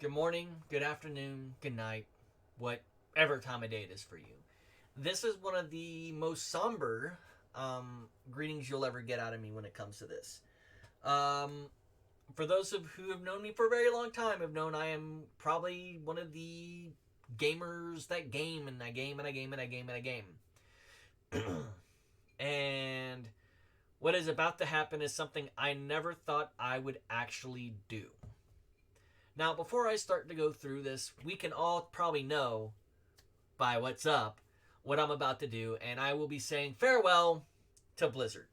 good morning, good afternoon, good night, whatever time of day it is for you. This is one of the most somber greetings you'll ever get out of me when it comes to this. Um, for those of who have known me for a very long time, have known I am probably one of the gamers that game and I game and I game and I game and I game. And what is about to happen is something I never thought I would actually do. Now, before I start to go through this, we can all probably know by what's up what I'm about to do, and I will be saying farewell to Blizzard.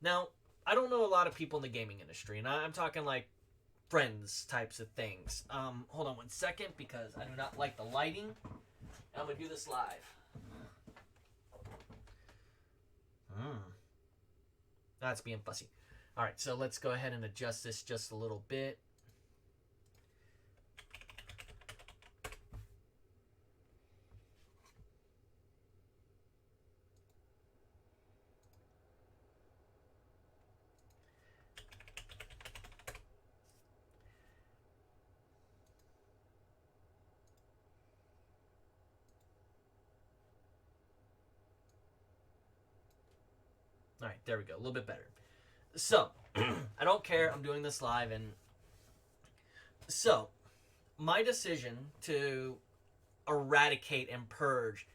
Now, I don't know a lot of people in the gaming industry, and I'm talking like friends types of things. Hold on one second because I do not like the lighting. I'm gonna do this live. That's being fussy. All right, so let's go ahead and adjust this just a little bit. All right, there we go. A little bit better. So, I don't care. I'm doing this live. And so, my decision to eradicate and purge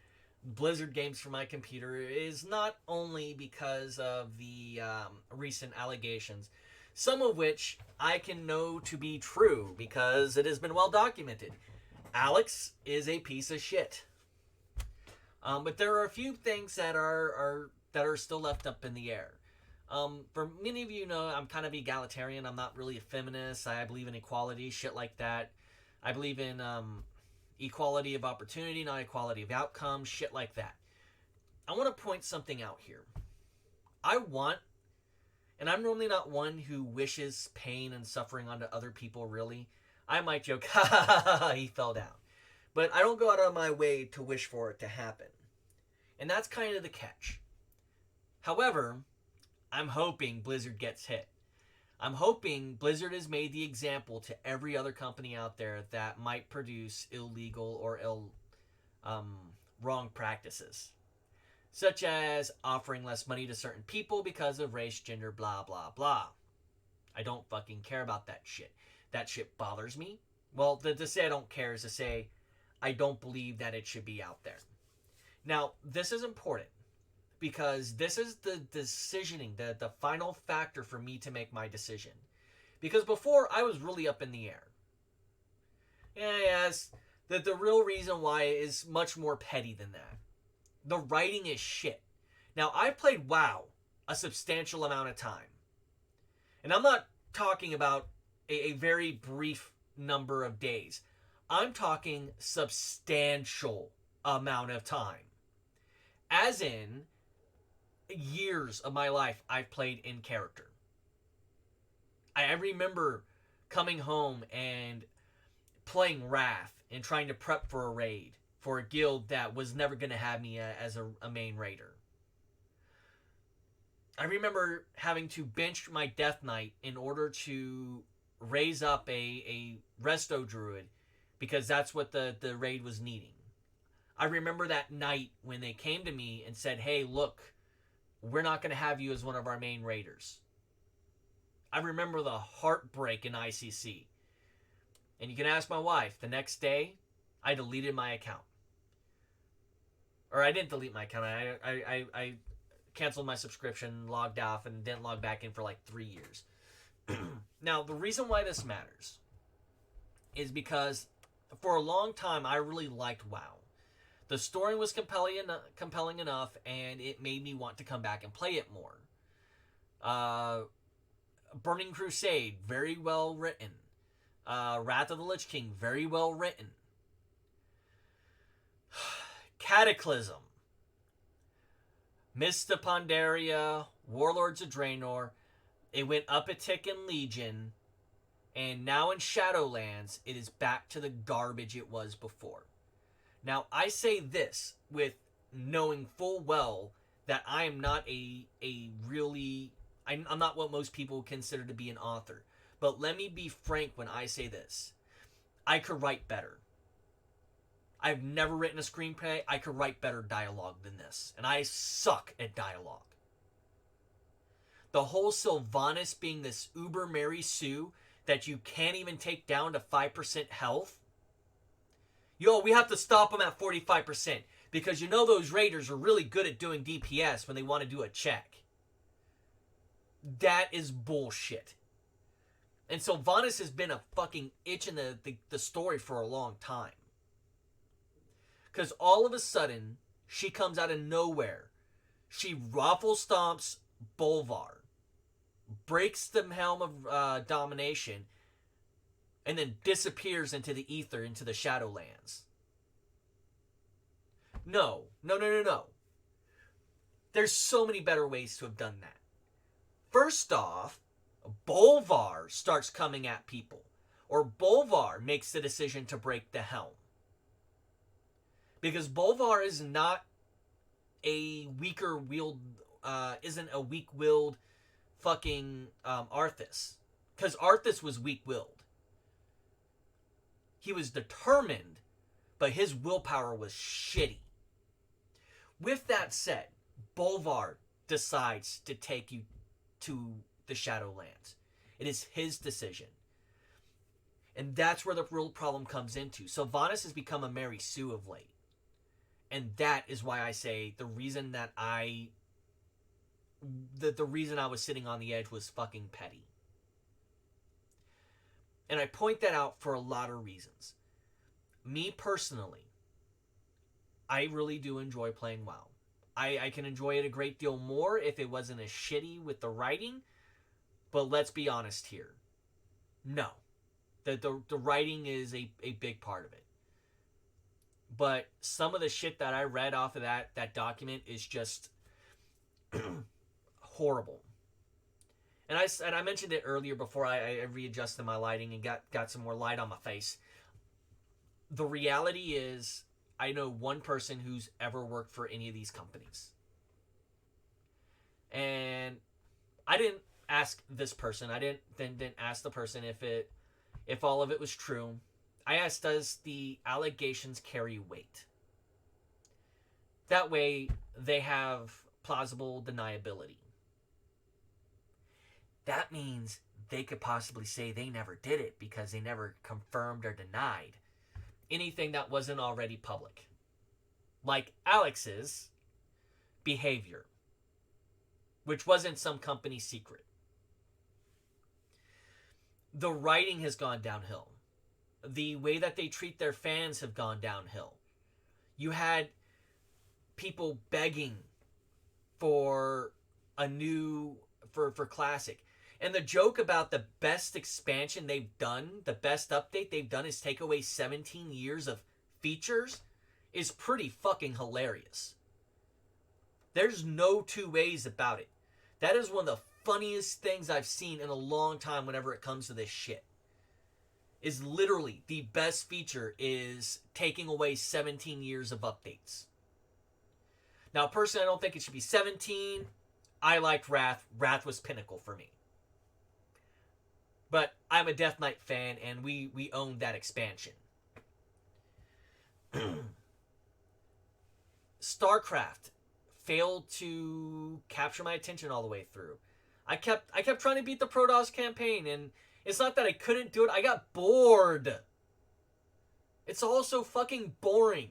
Blizzard games from my computer is not only because of the recent allegations, some of which I can know to be true because it has been well documented. Alex is a piece of shit. But there are a few things that are still left up in the air. For many of you know, I'm kind of egalitarian. I'm not really a feminist. I believe in equality, shit like that. I believe in equality of opportunity, not equality of outcome, shit like that. I want to point something out here. And I'm normally not one who wishes pain and suffering onto other people, really. I might joke, ha ha ha ha, he fell down. But I don't go out of my way to wish for it to happen. And that's kind of the catch. However, I'm hoping Blizzard gets hit. I'm hoping Blizzard has made the example to every other company out there that might produce illegal or wrong practices, such as offering less money to certain people because of race, gender, blah, blah, blah. I don't fucking care about that shit. That shit bothers me. Well, to say I don't care is to say I don't believe that it should be out there. Now, this is important because this is the decisioning, the final factor for me to make my decision. Because before, I was really up in the air. Yes, the real reason why is much more petty than that. The writing is shit. Now, I've played WoW a substantial amount of time. And I'm not talking about a very brief number of days. I'm talking substantial amount of time. As in, years of my life I've played in character. I remember coming home and playing Wrath and trying to prep for a raid for a guild that was never going to have me as a main raider. I remember having to bench my Death Knight in order to raise up a resto druid because that's what the raid was needing. I remember that night when they came to me and said, hey, look, we're not going to have you as one of our main raiders. I remember the heartbreak in ICC. And you can ask my wife, the next day, I deleted my account. Or I didn't delete my account. I canceled my subscription, logged off, and didn't log back in for like 3 years. Now, the reason why this matters is because for a long time, I really liked WoW. The story was compelling enough, and it made me want to come back and play it more. Burning Crusade, very well written. Wrath of the Lich King, very well written. Cataclysm, Mist of Pandaria, Warlords of Draenor. It went up a tick in Legion, and now in Shadowlands, it is back to the garbage it was before. Now, I say this with knowing full well that I am not I'm not what most people consider to be an author. But let me be frank when I say this. I could write better. I've never written a screenplay. I could write better dialogue than this. And I suck at dialogue. The whole Sylvanas being this uber Mary Sue that you can't even take down to 5% health. Yo, we have to stop them at 45%. Because you know those raiders are really good at doing DPS when they want to do a check. That is bullshit. And Sylvanas has been a fucking itch in the story for a long time. Because all of a sudden, she comes out of nowhere. She raffle stomps Bolvar. Breaks the helm of domination. And then disappears into the ether, into the Shadowlands. No. There's so many better ways to have done that. First off, Bolvar starts coming at people. Or Bolvar makes the decision to break the helm. Because Bolvar is not a isn't a weak-willed fucking Arthas. Because Arthas was weak-willed. He was determined, but his willpower was shitty. With that said, Bolvar decides to take you to the Shadowlands. It is his decision. And that's where the real problem comes into. Sylvanas has become a Mary Sue of late. And that is why I say the reason that the reason I was sitting on the edge was fucking petty. And I point that out for a lot of reasons. Me personally, I really do enjoy playing WoW. I can enjoy it a great deal more if it wasn't as shitty with the writing. But let's be honest here. No. The writing is a big part of it. But some of the shit that I read off of that document is just horrible. And I mentioned it earlier before I readjusted my lighting and got some more light on my face. The reality is, I know one person who's ever worked for any of these companies. And I didn't ask this person. I didn't ask the person if all of it was true. I asked, does the allegations carry weight? That way, they have plausible deniability. That means they could possibly say they never did it because they never confirmed or denied anything that wasn't already public. Like Alex's behavior, which wasn't some company secret. The writing has gone downhill. The way that they treat their fans have gone downhill. You had people begging for a new for Classic. And the joke about the best expansion they've done, the best update they've done is take away 17 years of features is pretty fucking hilarious. There's no two ways about it. That is one of the funniest things I've seen in a long time whenever it comes to this shit. Is literally the best feature is taking away 17 years of updates. Now, personally, I don't think it should be 17. I liked Wrath. Wrath was pinnacle for me. But I'm a Death Knight fan, and we owned that expansion. StarCraft failed to capture my attention all the way through. I kept trying to beat the Protoss campaign, and it's not that I couldn't do it. I got bored. It's all so fucking boring.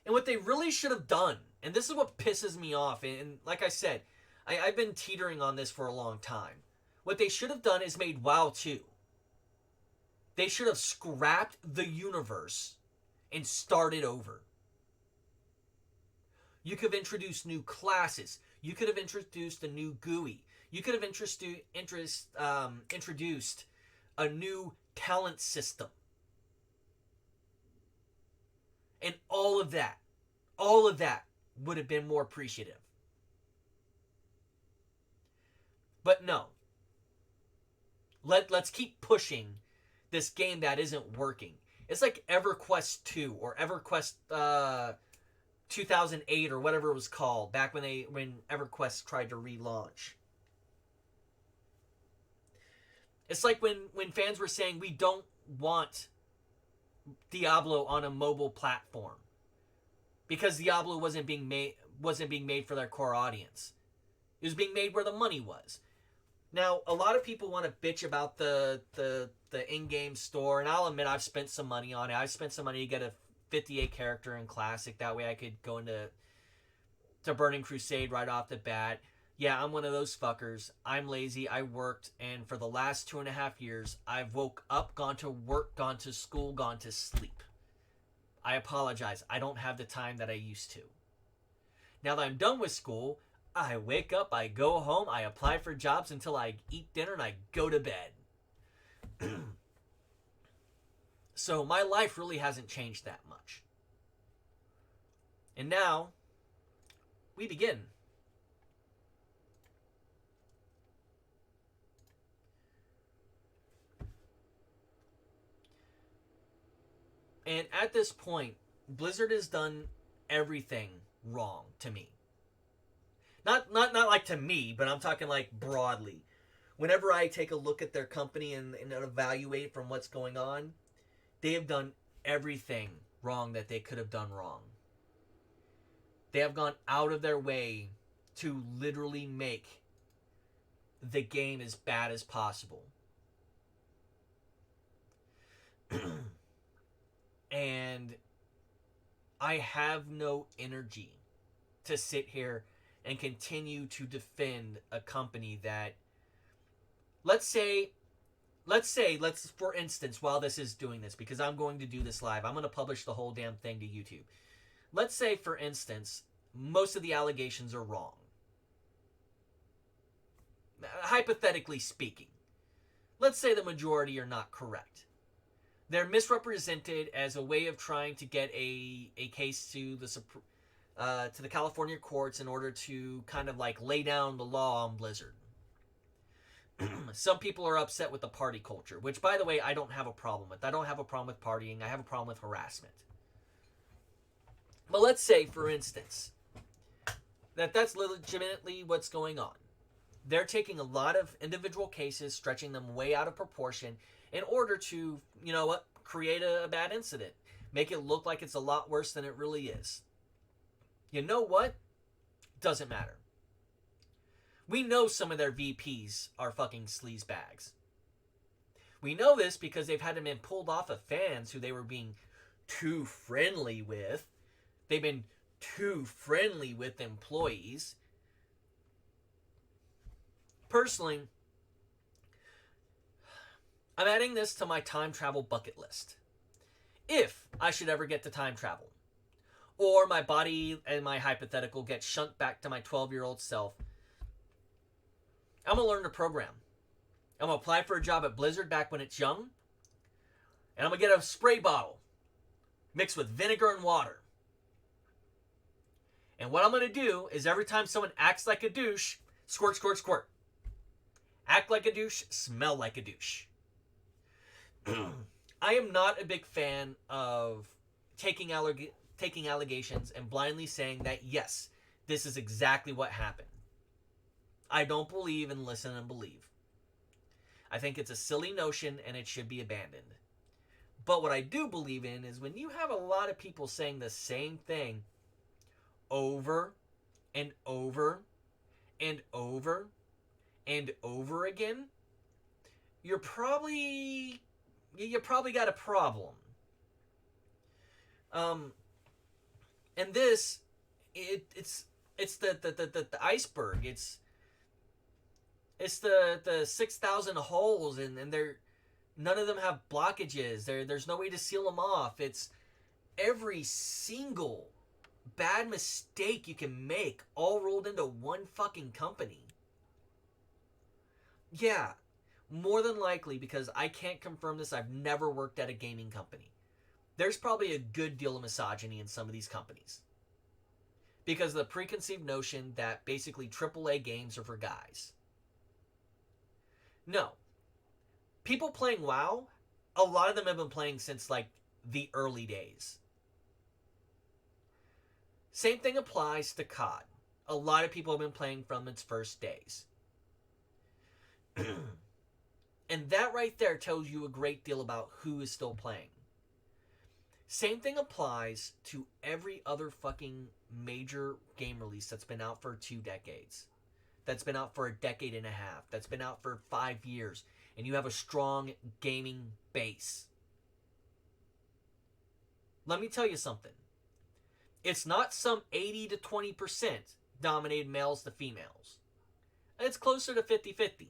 And what they really should have done, and this is what pisses me off, and like I said, I've been teetering on this for a long time. What they should have done is made WoW 2. They should have scrapped the universe and started over. You could have introduced new classes. You could have introduced a new GUI. You could have introduced a new talent system. And all of that would have been more appreciative. But no. Let's keep pushing this game that isn't working. It's like EverQuest 2 or EverQuest 2008 or whatever it was called back when EverQuest tried to relaunch. It's like when fans were saying we don't want Diablo on a mobile platform because Diablo wasn't being made for their core audience. It was being made where the money was. Now, a lot of people want to bitch about the in-game store, and I'll admit I've spent some money on it. I spent some money to get a 58 character in Classic. That way I could go into Burning Crusade right off the bat. Yeah, I'm one of those fuckers. I'm lazy. I worked, and for the last 2.5 years, I've woke up, gone to work, gone to school, gone to sleep. I apologize. I don't have the time that I used to. Now that I'm done with school, I wake up, I go home, I apply for jobs until I eat dinner, and I go to bed. So my life really hasn't changed that much. And now, we begin. And at this point, Blizzard has done everything wrong to me. Not like to me, but I'm talking like broadly. Whenever I take a look at their company and evaluate from what's going on, they have done everything wrong that they could have done wrong. They have gone out of their way to literally make the game as bad as possible. And I have no energy to sit here and continue to defend a company that, let's for instance, while this is doing this, because I'm going to do this live, I'm going to publish the whole damn thing to YouTube. Let's say, for instance, most of the allegations are wrong. Hypothetically speaking. Let's say the majority are not correct. They're misrepresented as a way of trying to get a case to the California courts in order to kind of like lay down the law on Blizzard. Some people are upset with the party culture, which, by the way, I don't have a problem with. I don't have a problem with partying. I have a problem with harassment. But let's say, for instance, that's legitimately what's going on. They're taking a lot of individual cases, stretching them way out of proportion in order to, you know what, create a bad incident. Make it look like it's a lot worse than it really is. You know what? Doesn't matter. We know some of their VPs are fucking sleazebags. We know this because they've had them been pulled off of fans who they were being too friendly with. They've been too friendly with employees. Personally, I'm adding this to my time travel bucket list. If I should ever get to time travel, or my body and my hypothetical get shunt back to my 12-year-old self, I'm going to learn to program. I'm going to apply for a job at Blizzard back when it's young, and I'm going to get a spray bottle mixed with vinegar and water. And what I'm going to do is every time someone acts like a douche, squirt, squirt, squirt. Act like a douche, smell like a douche. I am not a big fan of taking allegations and blindly saying that, yes, this is exactly what happened. I don't believe in listen and believe. I think it's a silly notion and it should be abandoned. But what I do believe in is when you have a lot of people saying the same thing over and over and over and over again, you probably got a problem. And this, it's the iceberg. It's the 6,000 holes, and none of them have blockages. There's no way to seal them off. It's every single bad mistake you can make all rolled into one fucking company. Yeah, more than likely, because I can't confirm this, I've never worked at a gaming company. There's probably a good deal of misogyny in some of these companies. Because of the preconceived notion that basically AAA games are for guys. No. People playing WoW, a lot of them have been playing since like the early days. Same thing applies to COD. A lot of people have been playing from its first days. And that right there tells you a great deal about who is still playing. Same thing applies to every other fucking major game release that's been out for 2 decades. That's been out for a decade and a half. That's been out for 5 years. And you have a strong gaming base. Let me tell you something. It's not some 80 to 20% dominated males to females. It's closer to 50-50.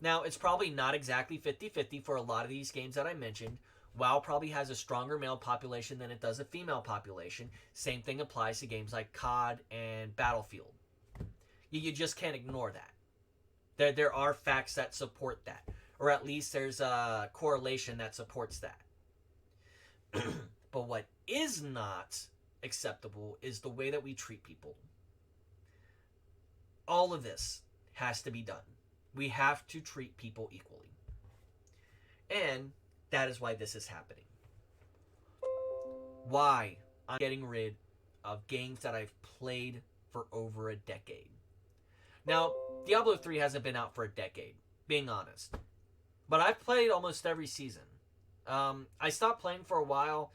Now, it's probably not exactly 50-50 for a lot of these games that I mentioned. WoW probably has a stronger male population than it does a female population. Same thing applies to games like COD and Battlefield. You just can't ignore that. There are facts that support that. Or at least there's a correlation that supports that. But what is not acceptable is the way that we treat people. All of this has to be done. We have to treat people equally. And that is why this is happening. Why I'm getting rid of games that I've played for over a decade. Now, Diablo 3 hasn't been out for a decade, being honest. But I've played almost every season. I stopped playing for a while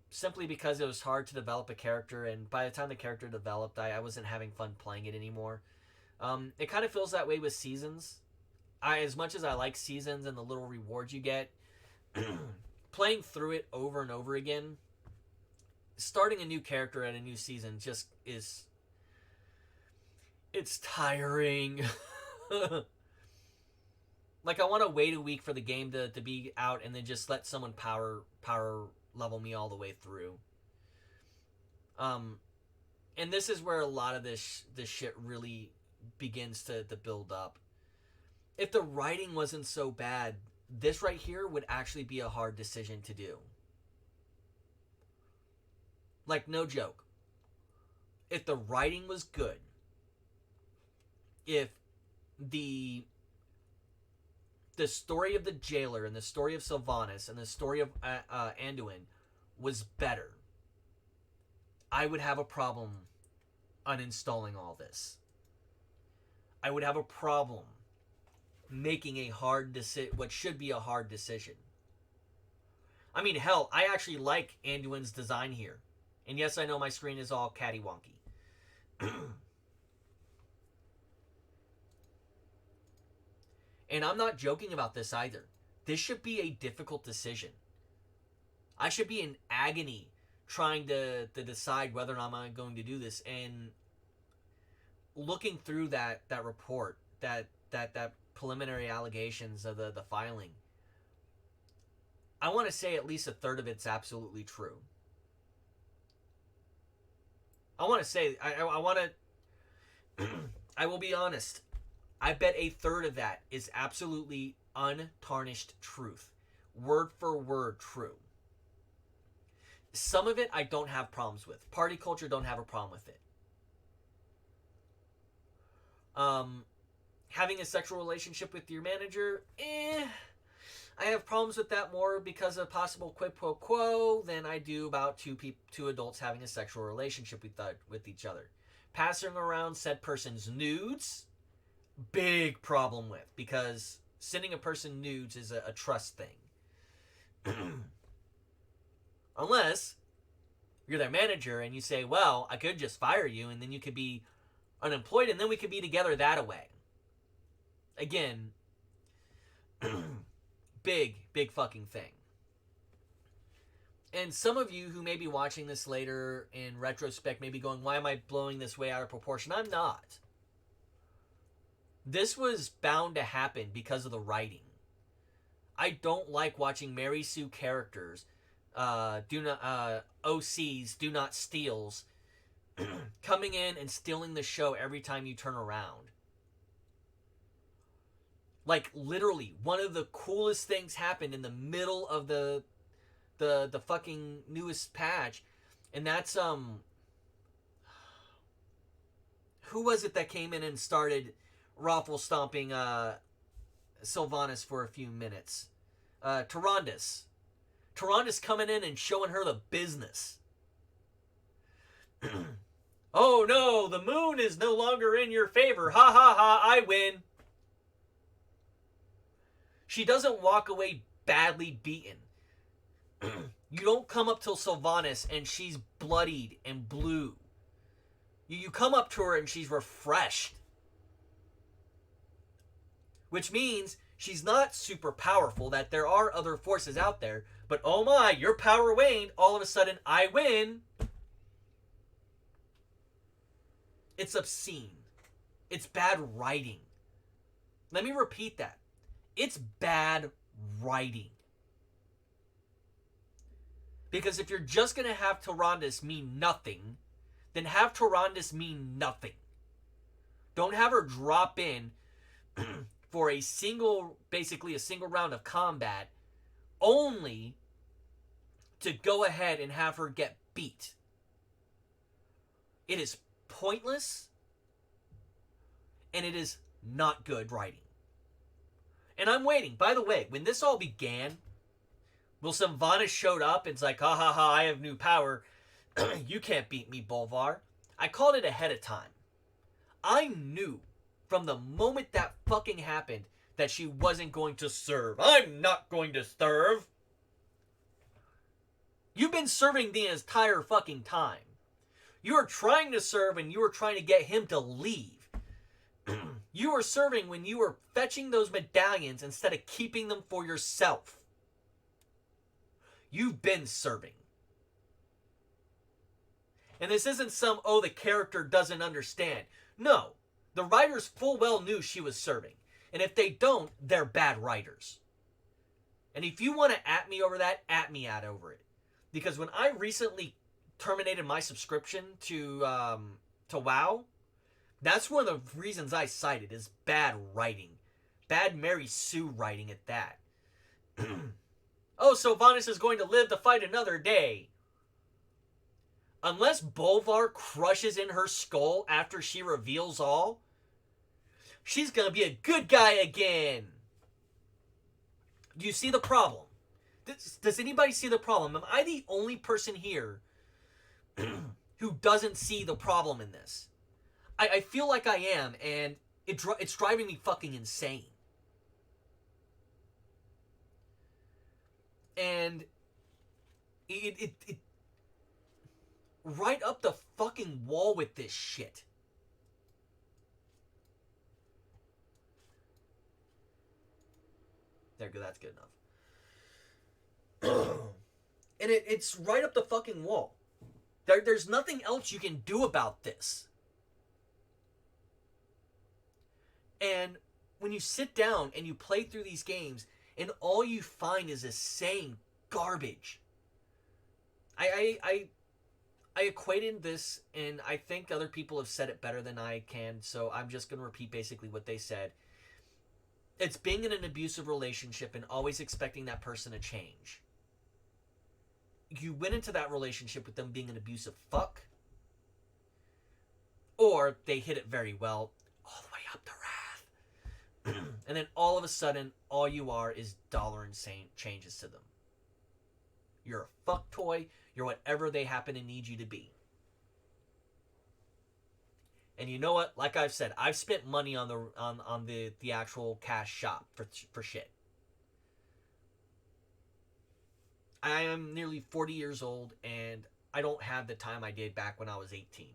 simply because it was hard to develop a character, and by the time the character developed, I wasn't having fun playing it anymore. It kind of feels that way with Seasons. As much as I like Seasons and the little rewards you get, playing through it over and over again, starting a new character at a new season just is... It's tiring. Like, I want to wait a week for the game to be out and then just let someone power level me all the way through. And this is where a lot of this shit really begins to build up. If the writing wasn't so bad, this right here would actually be a hard decision to do. Like, no joke. If the writing was good, if the story of the jailer and the story of Sylvanas and the story of Anduin was better, I would have a problem uninstalling all this. I would have a problem making a hard decision, what should be a hard decision. I mean, hell, I actually like Anduin's design here. And yes, I know my screen is all catty-wonky. And I'm not joking about this either. This should be a difficult decision. I should be in agony trying to decide whether or not I'm going to do this. And looking through that report, that preliminary allegations of the filing, I want to say at least a third of it's absolutely true. I want to say, I want to, I will be honest. I bet a third of that is absolutely untarnished truth. Word for word true. Some of it I don't have problems with. Party culture, don't have a problem with it. Having a sexual relationship with your manager, I have problems with that more because of possible quid pro quo than I do about two adults having a sexual relationship with each other. Passing around said person's nudes, big problem with, because sending a person nudes is a trust thing. Unless you're their manager and you say, well, I could just fire you and then you could be unemployed and then we could be together that way. Again, big fucking thing. And some of you who may be watching this later in retrospect may be going, why am I blowing this way out of proportion? I'm not. This was bound to happen because of the writing. I don't like watching Mary Sue characters, OCs, do not steals, coming in and stealing the show every time you turn around. Like, literally, one of the coolest things happened in the middle of the fucking newest patch, and that's, who was it that came in and started raffle stomping Sylvanas for a few minutes? Tyrande. Tyrande's coming in and showing her the business. Oh no, the moon is no longer in your favor. Ha ha ha, I win. She doesn't walk away badly beaten. You don't come up to Sylvanas and she's bloodied and blue. You come up to her and she's refreshed. Which means she's not super powerful, that there are other forces out there, but oh my, your power waned, all of a sudden I win. It's obscene. It's bad writing. Let me repeat that. It's bad writing. Because if you're just going to have Tyrande mean nothing, then have Tyrande mean nothing. Don't have her drop in for basically a single round of combat, only to go ahead and have her get beat. It is pointless, and it is not good writing. And I'm waiting. By the way, when this all began, Will Sylvanas showed up and it's like, ha ha ha, I have new power. You can't beat me, Bolvar. I called it ahead of time. I knew from the moment that fucking happened that she wasn't going to serve. I'm not going to serve. You've been serving the entire fucking time. You were trying to serve and you were trying to get him to leave. You were serving when you were fetching those medallions instead of keeping them for yourself. You've been serving. And this isn't some, oh, the character doesn't understand. No, the writers full well knew she was serving. And if they don't, they're bad writers. And if you want to at me over that, at me over it. Because when I recently terminated my subscription to WoW, that's one of the reasons I cited is bad writing. Bad Mary Sue writing at that. Oh, Sylvanas is going to live to fight another day. Unless Bolvar crushes in her skull after she reveals all, she's going to be a good guy again. Do you see the problem? Does anybody see the problem? Am I the only person here who doesn't see the problem in this? I feel like I am, and it's driving me fucking insane. And it right up the fucking wall with this shit. There you go, that's good enough. And it's right up the fucking wall. There's nothing else you can do about this. And when you sit down and you play through these games, and all you find is this same garbage. I equated this, and I think other people have said it better than I can, so I'm just going to repeat basically what they said. It's being in an abusive relationship and always expecting that person to change. You went into that relationship with them being an abusive fuck, or they hit it very well, all the way up to wrath. And then all of a sudden, all you are is dollar and cent changes to them. You're a fuck toy. You're whatever they happen to need you to be. And you know what? Like I've said, I've spent money on the actual cash shop for shit. I am nearly 40 years old, and I don't have the time I did back when I was 18.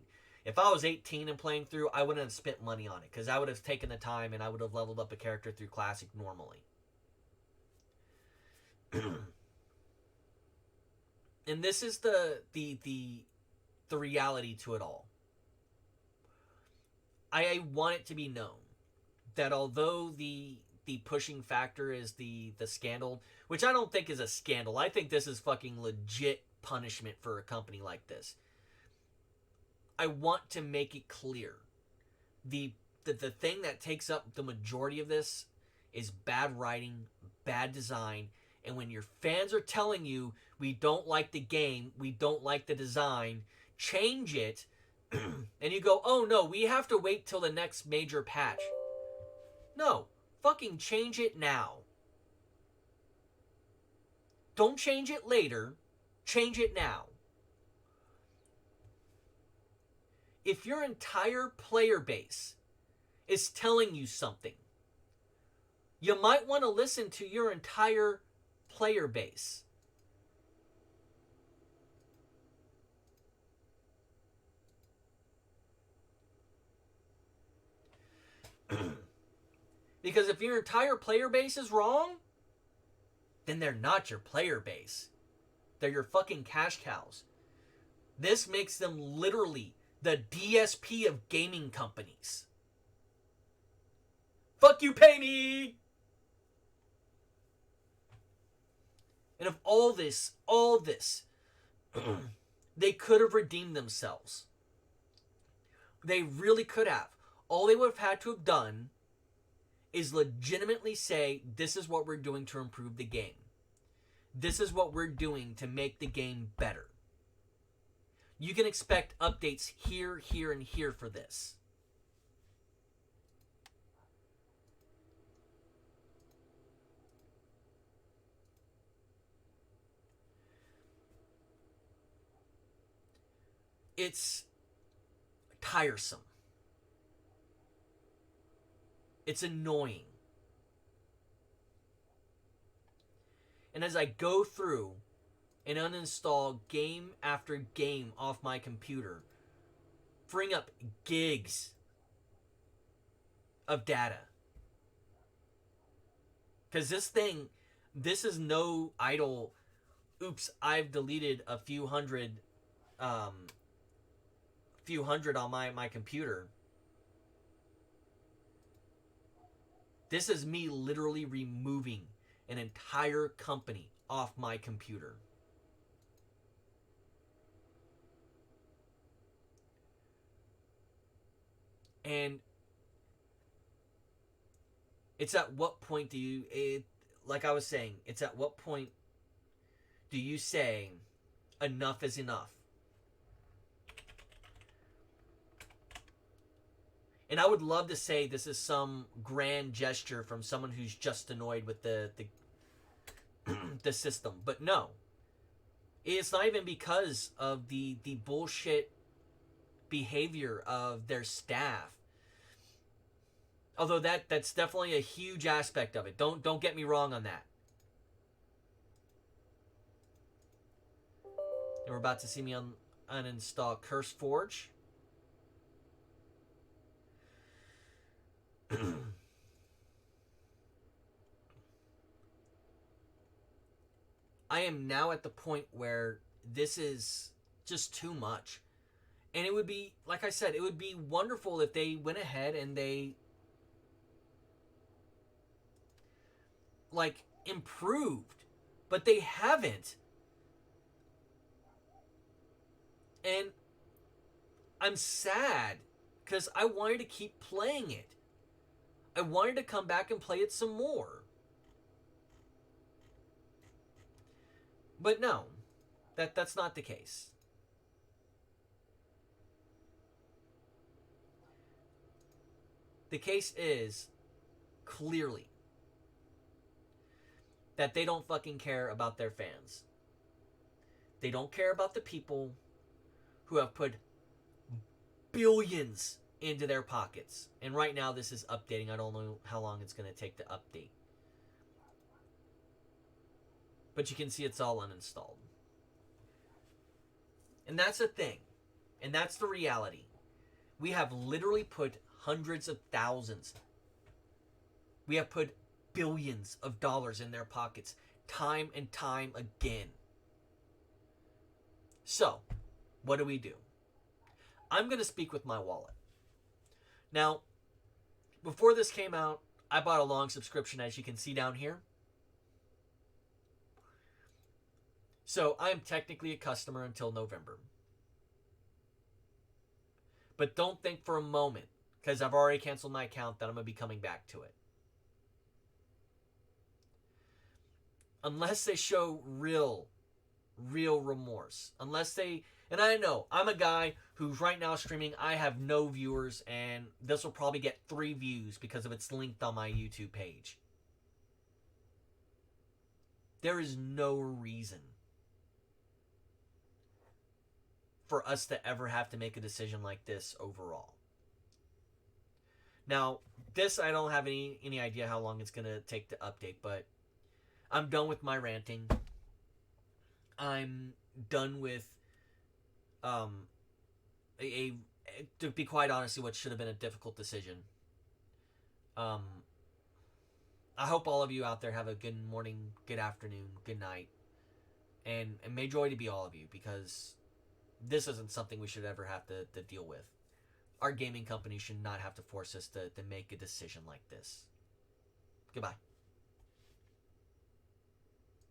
If I was 18 and playing through, I wouldn't have spent money on it, because I would have taken the time and I would have leveled up a character through Classic normally. And this is the reality to it all. I want it to be known that although the pushing factor is the scandal, which I don't think is a scandal. I think this is fucking legit punishment for a company like this. I want to make it clear. The thing that takes up the majority of this is bad writing, bad design, and when your fans are telling you, we don't like the game, we don't like the design, change it, and you go, oh no, we have to wait till the next major patch. No, fucking change it now. Don't change it later, change it now. If your entire player base is telling you something, you might want to listen to your entire player base. Because if your entire player base is wrong, then they're not your player base. They're your fucking cash cows. This makes them literally the DSP of gaming companies. Fuck you, pay me! And of all this, they could have redeemed themselves. They really could have. All they would have had to have done is legitimately say, this is what we're doing to improve the game. This is what we're doing to make the game better. You can expect updates here, here, and here for this. It's tiresome. It's annoying. And as I go through and uninstall game after game off my computer, freeing up gigs of data. Because this is no idle, oops, I've deleted a few hundred on my computer. This is me literally removing an entire company off my computer. And it's at what point do you, like I was saying, it's at what point do you say enough is enough? And I would love to say this is some grand gesture from someone who's just annoyed with the system. But no. It's not even because of the bullshit behavior of their staff. Although that's definitely a huge aspect of it. Don't get me wrong on that. And we're about to see me uninstall CurseForge. I am now at the point where this is just too much. And it would be, like I said, it would be wonderful if they went ahead and they improved. But they haven't. And I'm sad because I wanted to keep playing it. I wanted to come back and play it some more. But no, that's not the case. The case is clearly that they don't fucking care about their fans. They don't care about the people who have put billions into their pockets. And right now this is updating. I don't know how long it's going to take to update. But you can see it's all uninstalled. And that's the thing. And that's the reality. We have literally put hundreds of thousands. We have put billions of dollars in their pockets time and time again. So, what do? I'm going to speak with my wallet. Now, before this came out, I bought a long subscription, as you can see down here. So, I am technically a customer until November. But don't think for a moment, because I've already canceled my account, that I'm going to be coming back to it. Unless they show real remorse. Unless they... And I know, I'm a guy who's right now streaming. I have no viewers, and this will probably get 3 views because of it's linked on my YouTube page. There is no reason for us to ever have to make a decision like this overall. Now, this I don't have any idea how long it's gonna take to update, but I'm done with my ranting. I'm done with um a to be quite honest, what should have been a difficult decision. Um, I hope all of you out there have a good morning, good afternoon, good night, and may joy to be all of you, because this isn't something we should ever have to deal with. Our gaming company should not have to force us to make a decision like this. Goodbye.